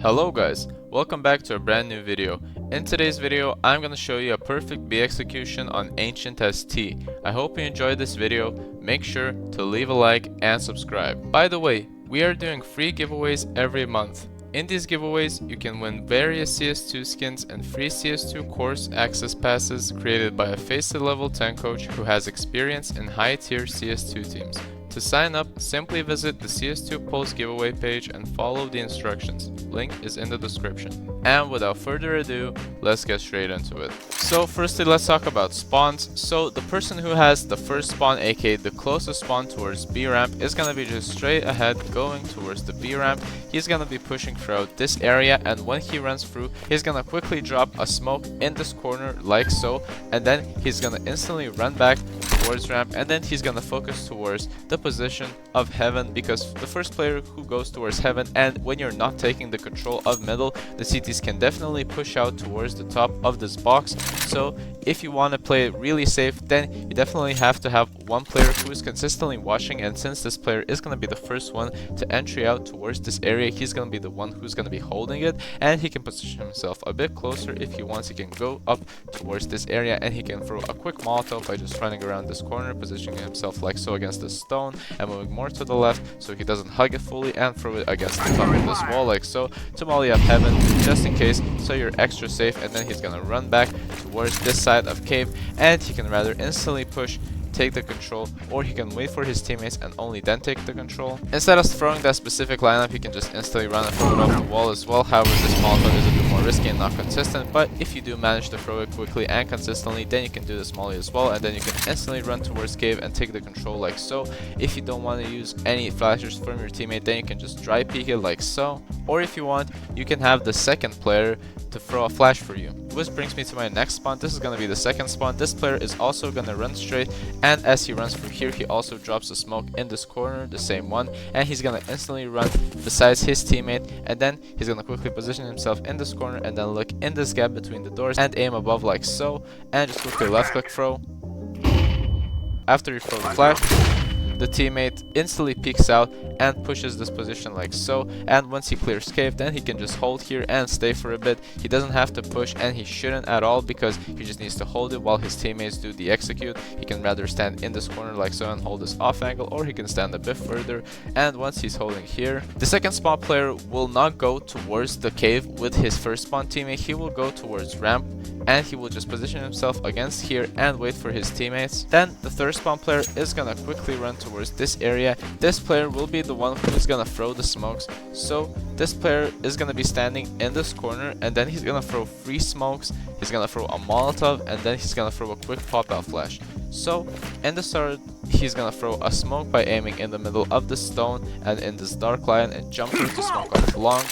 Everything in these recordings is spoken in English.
Hello guys, welcome back to a brand new video. In today's video, I'm going to show you a perfect B execution on Ancient ST. I hope you enjoyed this video. Make sure to leave a like and subscribe. By the way, we are doing free giveaways every month. In these giveaways, you can win various CS2 skins and free CS2 course access passes created by a Faceit level 10 coach who has experience in high tier CS2 teams. To sign up, simply visit the CS2 Pulse giveaway page and follow the instructions. Link is in the description. And without further ado, let's get straight into it. So firstly, let's talk about spawns. So the person who has the first spawn, aka the closest spawn towards B ramp, is gonna be just straight ahead going towards the B ramp. He's gonna be pushing throughout this area, and when he runs through, he's gonna quickly drop a smoke in this corner like so, and then he's gonna instantly run back towards ramp, and then he's gonna focus towards the position of heaven, because the first player who goes towards heaven, and when you're not taking the control of middle, the CTs can definitely push out towards the top of this box. So if you want to play it really safe, then you definitely have to have one player who is consistently watching, and since this player is going to be the first one to entry out towards this area, he's going to be the one who's going to be holding it, and he can position himself a bit closer. If he wants, he can go up towards this area and he can throw a quick Molotov by just running around this corner, positioning himself like so against the stone and moving more to the left so he doesn't hug it fully, and throw it against the top of this wall like so to molly up heaven just in case, so you're extra safe. And then he's gonna run back towards this side of cave, and he can rather instantly push, take the control, or he can wait for his teammates and only then take the control. Instead of throwing that specific lineup, he can just instantly run and throw it off the wall as well. However, this Molotov is a bit more risky and not consistent, but if you do manage to throw it quickly and consistently, then you can do this molly as well, and then you can instantly run towards cave and take the control like so. If you don't want to use any flashers from your teammate, then you can just dry peek it like so, or if you want, you can have the second player to throw a flash for you. Which brings me to my next spawn. This is going to be the second spawn. This player is also going to run straight, and as he runs through here, he also drops a smoke in this corner, the same one, and he's going to instantly run besides his teammate, and then he's going to quickly position himself in this corner and then look in this gap between the doors and aim above like so, and just quickly left click throw. After you throw the flash, the teammate instantly peeks out and pushes this position like so, and once he clears cave, then he can just hold here and stay for a bit. He doesn't have to push, and he shouldn't at all, because he just needs to hold it while his teammates do the execute. He can rather stand in this corner like so and hold this off angle, or he can stand a bit further, and once he's holding here, the second spawn player will not go towards the cave with his first spawn teammate. He will go towards ramp, and he will just position himself against here and wait for his teammates. Then the third spawn player is gonna quickly run towards this area. This player will be the one who's gonna throw the smokes, so this player is gonna be standing in this corner, and then he's gonna throw 3 smokes, he's gonna throw a Molotov, and then he's gonna throw a quick pop out flash. So in the start, he's gonna throw a smoke by aiming in the middle of the stone and in this dark line and jump through to smoke off long.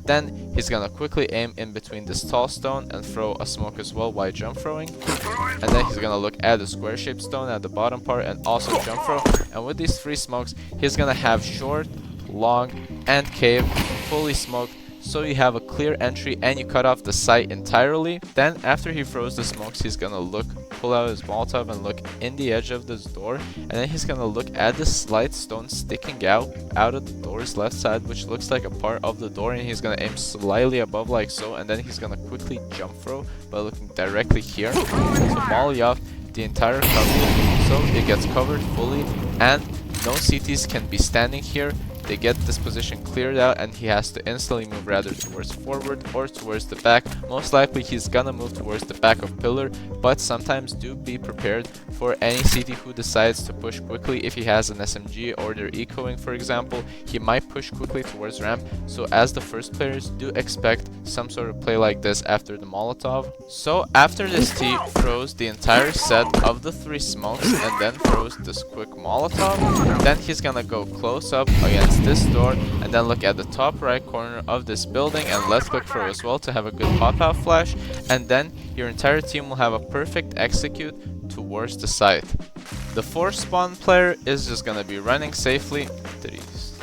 Then he's gonna quickly aim in between this tall stone and throw a smoke as well while jump throwing, and then he's gonna look at the square shaped stone at the bottom part and also jump throw. And with these 3 smokes, he's gonna have short, long, and cave fully smoked, so you have a clear entry and you cut off the site entirely. Then after he throws the smokes, he's gonna pull out his Molotov and look in the edge of this door, and then he's gonna look at the slight stone sticking out of the door's left side, which looks like a part of the door, and he's gonna aim slightly above like so, and then he's gonna quickly jump throw by looking directly here to molly off the entire cover so it gets covered fully, and no CTs can be standing here. They get this position cleared out, and he has to instantly move rather towards forward or towards the back. Most likely he's gonna move towards the back of pillar, but sometimes do be prepared for any CT who decides to push quickly. If he has an SMG or they're ecoing, for example, he might push quickly towards ramp. So as the first players, do expect some sort of play like this after the Molotov. So after this T throws the entire set of the 3 smokes and then throws this quick Molotov, then he's gonna go close up against this door and then look at the top right corner of this building and left click throw as well to have a good pop out flash, and then your entire team will have a perfect execute towards the site. The 4th spawn player is just gonna be running safely to the east.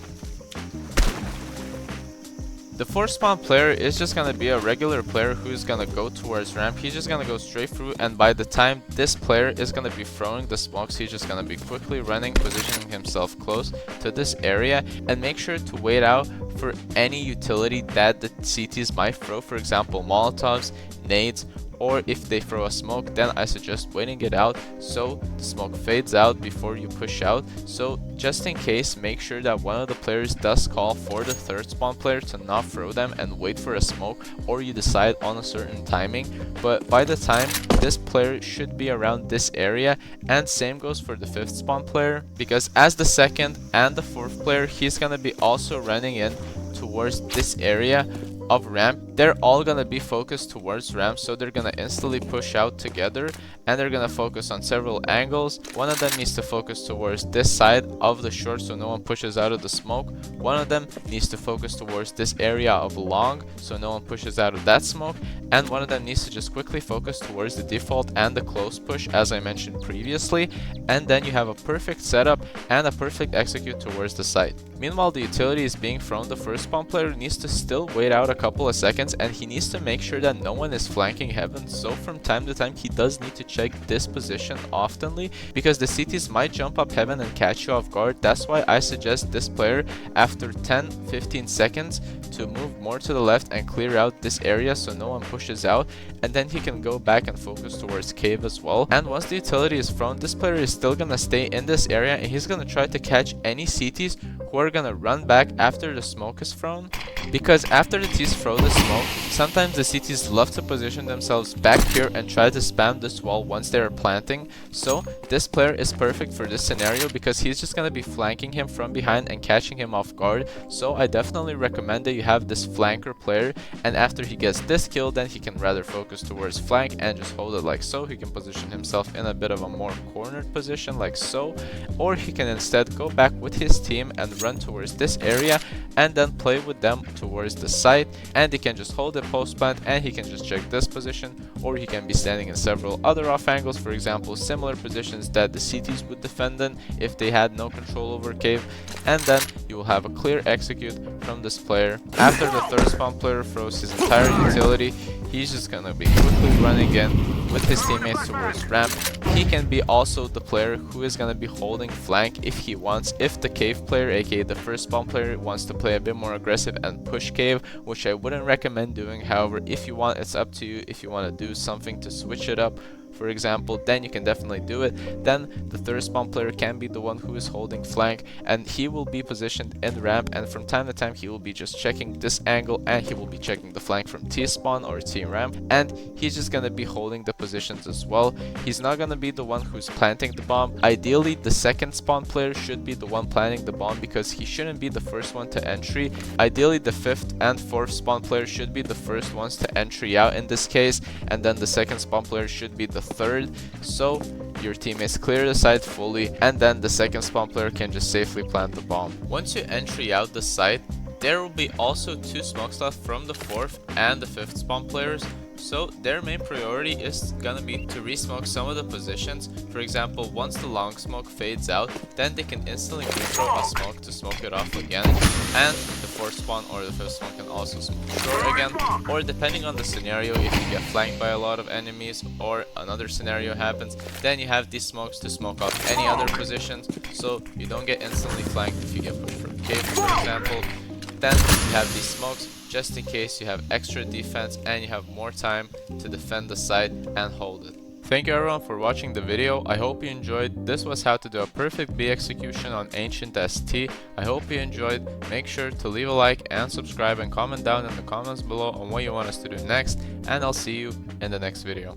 The 4th spawn player is just gonna be a regular player who's gonna go towards ramp. He's just gonna go straight through, and by the time this player is gonna be throwing the smokes, he's just gonna be quickly running, positioning himself close to this area, and make sure to wait out for any utility that the CTs might throw. For example, Molotovs, nades, or if they throw a smoke, then I suggest waiting it out so the smoke fades out before you push out. So just in case, make sure that one of the players does call for the 3rd spawn player to not throw them and wait for a smoke, or you decide on a certain timing. But by the time, this player should be around this area, and same goes for the 5th spawn player, because as the 2nd and the 4th player, he's gonna be also running in towards this area of ramp. They're all gonna be focused towards ramp, so they're gonna instantly push out together, and they're gonna focus on several angles. One of them needs to focus towards this side of the short so no one pushes out of the smoke. One of them needs to focus towards this area of long so no one pushes out of that smoke, and one of them needs to just quickly focus towards the default and the close push, as I mentioned previously, and then you have a perfect setup and a perfect execute towards the site. Meanwhile, the utility is being thrown. The 1st spawn player needs to still wait out a couple of seconds, and he needs to make sure that no one is flanking heaven. So from time to time, he does need to check this position oftenly, because the CTs might jump up heaven and catch you off guard. That's why I suggest this player, after 10-15 seconds, to move more to the left and clear out this area so no one pushes out, and then he can go back and focus towards cave as well. And once the utility is thrown, this player is still gonna stay in this area, and he's gonna try to catch any CTs who are gonna run back after the smoke is thrown, because after the T's throw the smoke, sometimes the CTs love to position themselves back here and try to spam this wall once they are planting. So this player is perfect for this scenario, because he's just gonna be flanking him from behind and catching him off guard. So I definitely recommend that you have this flanker player, and after he gets this kill, then he can rather focus towards flank and just hold it like so. He can position himself in a bit of a more cornered position like so, or he can instead go back with his team and run towards this area and then play with them towards the site, and he can just hold it post plant, and he can just check this position, or he can be standing in several other off angles, for example similar positions that the CTs would defend in if they had no control over cave, and then you will have a clear execute from this player. After the 3rd spawn player throws his entire utility, he's just gonna be quickly running in with his teammates towards ramp. He can be also the player who is gonna be holding flank if he wants. If the cave player, aka the 1st spawn player, wants to play a bit more aggressive and push cave, which I wouldn't recommend doing. However, if you want, it's up to you. If you want to do something to switch it up, for example, then you can definitely do it. Then the 3rd spawn player can be the one who is holding flank, and he will be positioned in ramp, and from time to time he will be just checking this angle, and he will be checking the flank from T spawn or T ramp, and he's just gonna be holding the positions as well. He's not gonna be the one who's planting the bomb. Ideally, the 2nd spawn player should be the one planting the bomb, because he shouldn't be the first one to entry. Ideally, the 5th and 4th spawn player should be the first ones to entry out in this case, and then the 2nd spawn player should be the 3rd, so your teammates clear the site fully, and then the 2nd spawn player can just safely plant the bomb. Once you entry out the site, there will be also 2 smokes left from the 4th and the 5th spawn players. So their main priority is gonna be to resmoke some of the positions. For example, once the long smoke fades out, then they can instantly throw a smoke to smoke it off again, and the 4th spawn or the 5th spawn can also smoke short again, or depending on the scenario, if you get flanked by a lot of enemies or another scenario happens, then you have these smokes to smoke off any other positions, so you don't get instantly flanked if you get pushed from cave, for example. Then you have these smokes just in case you have extra defense and you have more time to defend the site and hold it. Thank you everyone for watching the video. I hope you enjoyed. This was how to do a perfect B execution on Ancient ST. I hope you enjoyed. Make sure to leave a like and subscribe, and comment down in the comments below on what you want us to do next, and I'll see you in the next video.